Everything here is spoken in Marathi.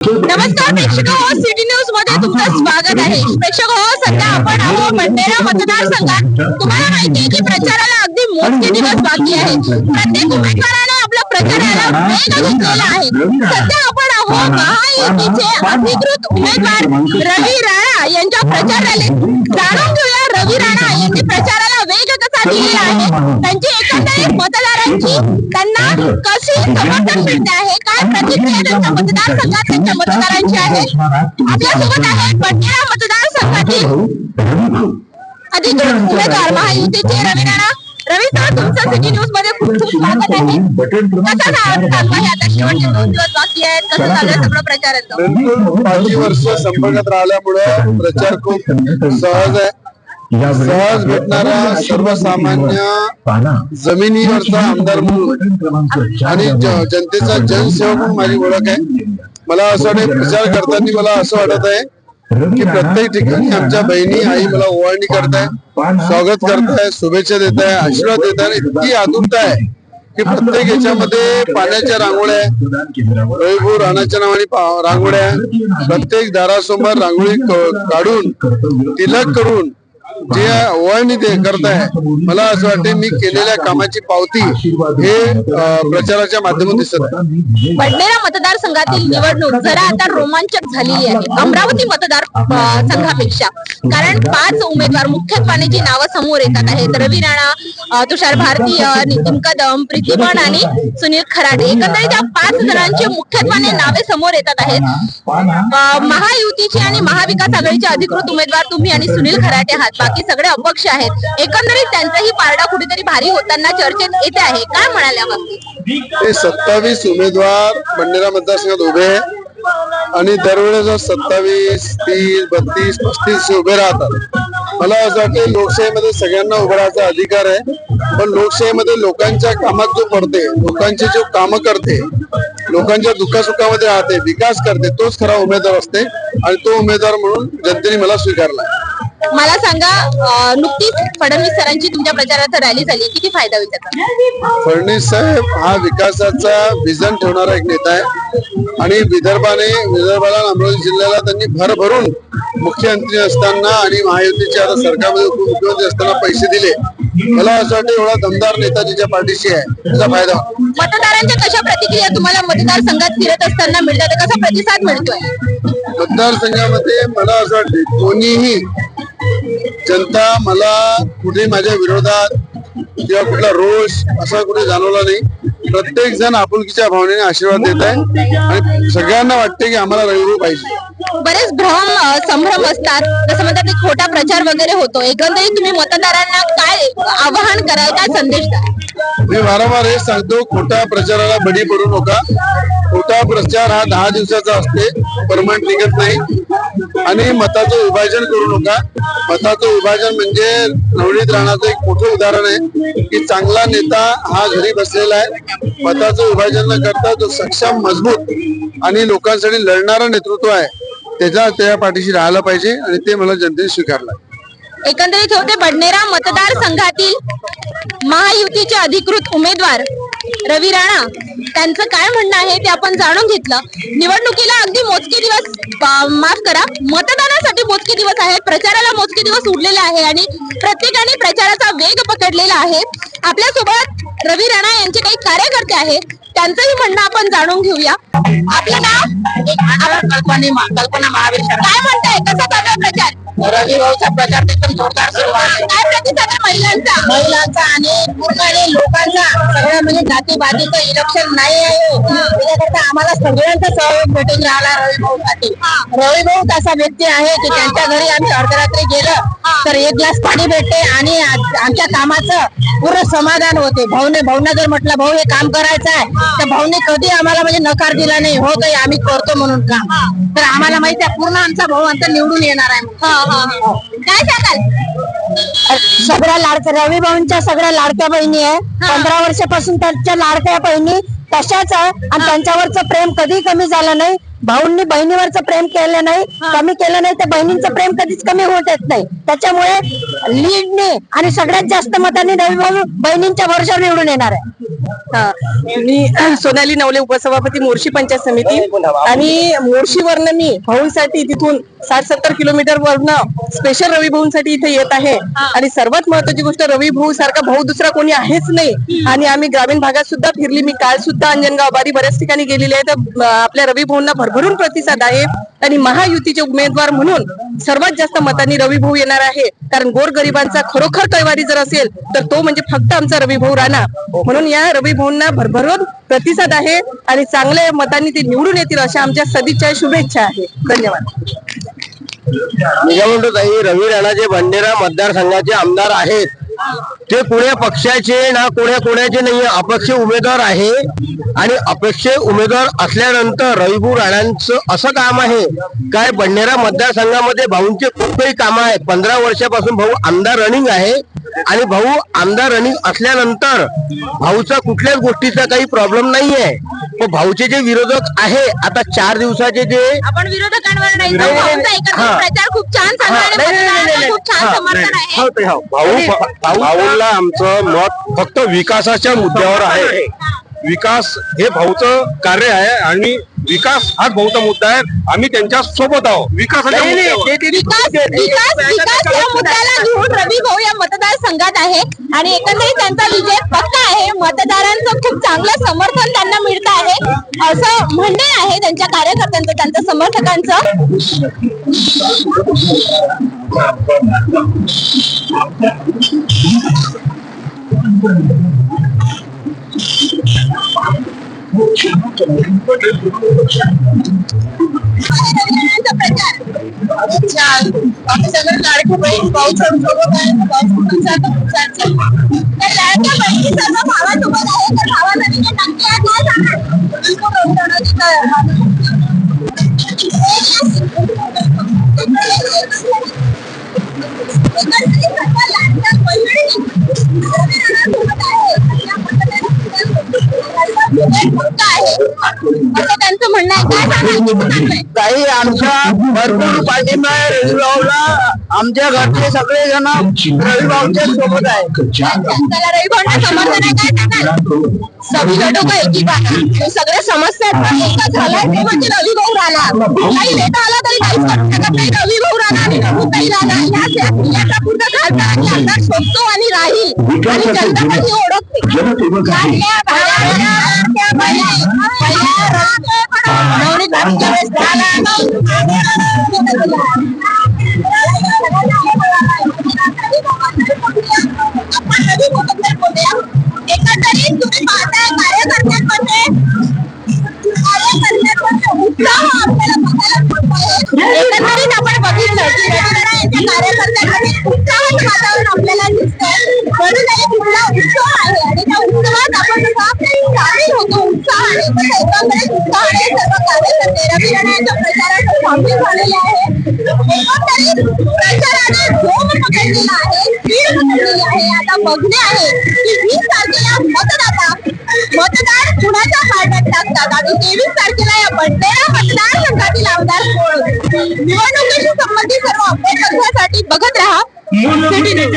नमस्कार प्रेक्षक हो, सिटी न्यूज मध्ये तुमचं स्वागत आहे. प्रेक्षक हो, सध्या आपण आहोत बंडेरा मतदारसंघात. तुम्हाला माहिती आहे की प्रचाराला अगदी मोजके दिवस बाकी आहेत. प्रत्येक उमेदवाराने आपल्या प्रचाराला वेग घेतलेला आहे. सध्या आपण आहोत महायुतीचे अधिकृत उमेदवार रवी राणा यांच्या प्रचार रॅलीत. जाणून घेऊया रवी राणा यांनी प्रचाराला वेग कसा दिलेला आहे, त्यांची एकंदरीत मतदारांची त्यांना कशी समर्थन मिळते आहे, काय प्रतिक्रिया त्यांच्या मतदारसंघात त्यांच्या मतदारांची आहे. आपल्यासोबत आहेत बंडेरा मतदारसंघातील अधिकृत उमेदवार महायुतीचे रवी राणा. रवी सर, तुमचं सिटी न्यूज मध्ये खूप खूप स्वागत आहे. कसा चालू आता शेवटचे 2 दिवस बाकी आहेत, कसं चालू सगळं प्रचाराचं? 5 वर्ष संपर्कात राहिल्यामुळे प्रचार खूप सहज आहे. सहज भेटणारा सर्वसामान्य जमिनीवरचा आमदार म्हणून आणि जनतेचा जनसेवक म्हणून माझी ओळख आहे. मला असं वाटतं प्रचार करताना मला असं वाटत आहे की प्रत्येक ठिकाणी आमच्या बहिणी आई मला ओवाळणी करताय, स्वागत करताय, शुभेच्छा देत आहे, आशीर्वाद देत आहे. इतकी आतुरता आहे की प्रत्येक याच्यामध्ये पाण्याच्या रांगोळ्या, रविभाऊ राणाच्या नावाने रांगोळ्या, प्रत्येक दारासमोर रांगोळी काढून तिलक करून जे ओवाळणी ते करताय. मला असं वाटते मी केलेल्या कामाची पावती हे प्रचाराच्या माध्यमातून दिसत आहे. बंडेरा मतदारसंघातील निवडणूक जरा आता रोमांचक झालेली आहे अमरावती मतदार संघापेक्षा, कारण 5 उमेदवार मुख्यत्वाने जी नावं समोर येतात आहेत, रवी राणा, तुषार भारतीय, नितीन कदम, प्रीतिमन आणि सुनील खराडे. एकंदरीत या 5 जणांची मुख्यत्वाने नावे समोर येतात आहेत. महायुतीचे आणि महाविकास आघाडीचे अधिकृत उमेदवार तुम्ही आणि सुनील खराडे आहात, बाकी सगळे अपक्ष आहेत. एकंदरीत त्यांचाही पारडा कुठेतरी भारी होताना चर्चेत येते आहे. काय म्हणाल्या ते 27 उमेदवार बंडेरा मतदारसंघात उभे आहे आणि दरवेळेस 27, 30, 32, 35 उभे राहतात. मला असं वाटतं लोकशाहीमध्ये सगळ्यांना उभं राहायचा अधिकार आहे, पण लोकशाहीमध्ये लोकांच्या कामात जो पडते, लोकांची जो कामं करते, लोकांच्या दुःखासुखामध्ये राहते, विकास करते, तोच खरा उमेदवार असते आणि तो उमेदवार म्हणून जनतेने मला स्वीकारला. मला सांगा, नुकतीच फडणवीस सरांची तुमच्या प्रचारात रॅली झाली, किती फायदा होईल त्याचा? फडणवीस साहेब हा विकासाचा विजन ठेवणारा एक नेता आहे आणि विदर्भाला अमरावती जिल्ह्याला त्यांनी भरभरून मुख्यमंत्री असताना आणि महायुतीच्या आता सरकारमध्ये उपमुख्यमंत्री असताना पैसे दिले. मला असं वाटतं एवढा दमदार नेता जिच्या पाठीशी आहे त्याचा फायदा. मतदारांच्या कशा प्रतिक्रिया तुम्हाला मतदारसंघात फिरत असताना मिळतात, कसा प्रतिसाद मिळतोय? मतदारसंघामध्ये मला असं वाटतं कोणीही जनता मला कुठे माझ्या विरोधात किंवा कुठला रोष असा कुठे जाणवला नाही. प्रत्येक जण आपुलकीच्या भावनेने आशीर्वाद देत आहे आणि सगळ्यांना वाटते की आम्हाला रविभाऊ पाहिजे. बरेच संभ्रम असतात, जसं म्हणतात ते खोटा प्रचार वगैरे होतो. एकंदरीत तुम्ही मतदारांना काय आवाहन कराल, काय संदेश द्याल? मी वारंवार हे सांगतो, खोटा प्रचाराला बळी पडू नका. खोटा प्रचार हा 10 दिवसाचा असते, परमनंट निघत नाही. आणि मताचं विभाजन करू नका. मताचं विभाजन म्हणजे नवनीत राणाचं एक मोठं उदाहरण आहे की चांगला नेता हा घरी बसलेला आहे. मताचं विभाजन न करता जो सक्षम, मजबूत आणि लोकांसाठी लढणारा नेतृत्व आहे त्या पाठीशी राहायला पाहिजे आणि ते मला जनतेने स्वीकारलं. एकंदरीत होते बंडेरा मतदारसंघातील महायुतीचे अधिकृत उमेदवार रवी राणा. त्यांचं काय म्हणणं आहे ते आपण जाणून घेतलं. निवडणुकीला अगदी मोजके दिवस, माफ करा, मतदानासाठी मोजके दिवस आहेत, प्रचाराला मोजके दिवस उरलेले आहे आणि प्रत्येकाने प्रचाराचा वेग पकडलेला आहे. आपल्यासोबत रवी राणा यांचे काही कार्यकर्ते आहेत, त्यांचंही म्हणणं आपण जाणून घेऊया. आपलं नाव? कल्पना महावीर. काय म्हणताय, कसा चालू प्रचार? रविभाऊचा प्रचार एकदम जोरदार सुरू आहे. काय प्रतिसाद आहे महिलांचा आणि पूर्ण लोकांचा सगळ्या म्हणजे जातीवादीचं इलेक्शन नाही आहे. त्याच्याकरता आम्हाला सगळ्यांचा सहयोग भेटून राहिला रविभाऊसाठी. रविभाऊ असा व्यक्ती आहे की त्यांच्या घरी आम्ही अर्धरात्री गेलं तर 1 ग्लास पाणी भेटते आणि आमच्या कामाचं पूर्ण समाधान होते. भाऊने जर म्हटलं भाऊ हे काम करायचं आहे तर भाऊने कधी आम्हाला म्हणजे नकार दिला नाही. हो काही आम्ही करतो म्हणून काम. तर आम्हाला माहिती आहे पूर्ण आमचा भाऊ आमचा निवडून येणार आहे. काय सांगाल? सगळ्या रविभाऊंच्या सगळ्या लाडक्या बहिणी आहे. 15 वर्षापासून त्यांच्या लाडक्या बहिणी तशाच आहे आणि त्यांच्यावरचं प्रेम कधी कमी झालं नाही. भाऊंनी बहिणीवरचं प्रेम केलं नाही, कमी केलं नाही, तर बहिणींचं प्रेम कधीच कमी होत येत नाही. त्याच्यामुळे लीडने आणि सगळ्यात जास्त मतांनी रवी भाऊ बहिणींच्या भरोशावर निवडून येणार आहे. मी सोनाली नवले, उपसभापती मोर्शी पंचायत समिती. आणि मोर्शीवरनं मी भाऊसाठी तिथून 60-70 किलोमीटर वरनं स्पेशल रवी भाऊंसाठी इथे येत आहे. आणि सर्वात महत्वाची गोष्ट, रवी भाऊ सारखा भाऊ दुसरा कोणी आहेच नाही. आणि आम्ही ग्रामीण भागात सुद्धा फिरली, मी काल सुद्धा अंजनगाव, बारी बऱ्याच ठिकाणी गेलेली आहे. तर आपल्या रवी भाऊंना भरभरून प्रतिसाद आहे. आणि महायुतीचे उमेदवार म्हणून सर्वात जास्त मतांनी रवी भाऊ येणार आहे. कारण गोरगरिबांचा खरोखर कैवारी जर असेल तर तो म्हणजे फक्त आमचा रवी भाऊ राणा. म्हणून या रवी भाऊंना भरभरून प्रतिसाद आहे आणि चांगल्या मतांनी ते निवडून येतील अशा आमच्या सदिच्छा शुभेच्छा आहे. धन्यवाद. मी काय म्हणतो ताई, रवी राणा जे भंडेरा मतदारसंघाचे आमदार आहेत ते कोण्या पक्षाचे ना कोण्याचे नाही, अपक्ष उमेदवार आहे. आणि अपक्ष उमेदवार असल्यानंतर रविभाऊ राणांचं असं काम आहे काय, भंडेरा मतदारसंघामध्ये भाऊंचे खूप काही कामं आहेत. 15 वर्षापासून भाऊ आमदार रनिंग आहे. आणि भाऊ आमदार रनिंग असल्यानंतर भाऊचा कुठल्याच गोष्टीचा काही प्रॉब्लेम नाहीये. पण भाऊचे जे विरोधक आहे आता 4 दिवसाचे जे आपण विरोधकांवर नाही, भाऊंचा एकत्रित प्रचार खूप छान चालू आहे, मतदारांना खूप छान समर्थन आहे. भाऊला आमचं मत फक्त विकासाच्या मुद्द्यावर आहे. विकास हे भाऊचं कार्य आहे आणि विकास हाच भाऊचा मुद्दा आहे. आम्ही त्यांच्या सोबत आहोत विकासाच्या मुद्द्यावर. विकास या मुद्द्याला घेऊन रवी भाऊ या मतदारसंघात आहे आणि एकंदरीत त्यांचा विजय पक्का आहे. मतदारांचं खूप चांगलं समर्थन त्यांना मिळत आहे असं म्हणणे आहे त्यांच्या कार्यकर्त्यांचं, त्यांच्या समर्थकांचं. असं त्यांचं म्हणणं आहे. काय सांगाल? काही आमच्या भरपूर पाठिंबा आहे रविभाऊला. आमच्या घरचे सगळे जण रविभाऊच्या सोबत आहे. त्याला रवी भाऊंना समर्थन आहे. काय सांगाल? सब छोटो का एक ही बात आहे. सगळ्या समस्या एकच झालाय ते म्हणजे रवी भाऊ राणा. काही नेता आला तरी काहीच करू शकत नाही. रवी भाऊ राणा आणि रघुताई राणा याचा पुढचा खासदार आणि आमदार शोधतो आणि राहील आणि जनता पण ही ओळखते. नवनीत भाऊंच्या वेळेस एकंदरीत तुम्ही पाहताय कार्यकर्त्यांमध्ये उत्साह आपल्याला बघायला मिळतोय. एकंदरीत आपण बघितलं की रवी राणा यांच्या कार्यकर्त्यांमध्ये उत्साहाचं वातावरण आपल्याला दिसतंय. म्हणून कुठला उत्सव आहे आणि त्या उत्सवात आपण सामील होतो उत्साहाने. एकंदरीत उत्साहाने सर्व कार्यकर्ते रवी राणा यांच्या प्रचारात सामील झालेले आहेत. एकंदरीत प्रचाराने जोम पकडलेला आहे, स्पीड पकडलेली आहे. आता बघणे आहे की 20 तारखेला मतदार कुणाच्या पारड्यात टाकतात आणि 23 तारखेला या भंडेरा मतदारसंघातील आमदार कोण. निवडणुकीशी संबंधित सर्व अपडेट बघण्यासाठी बघत राहा सिटी न्यूज.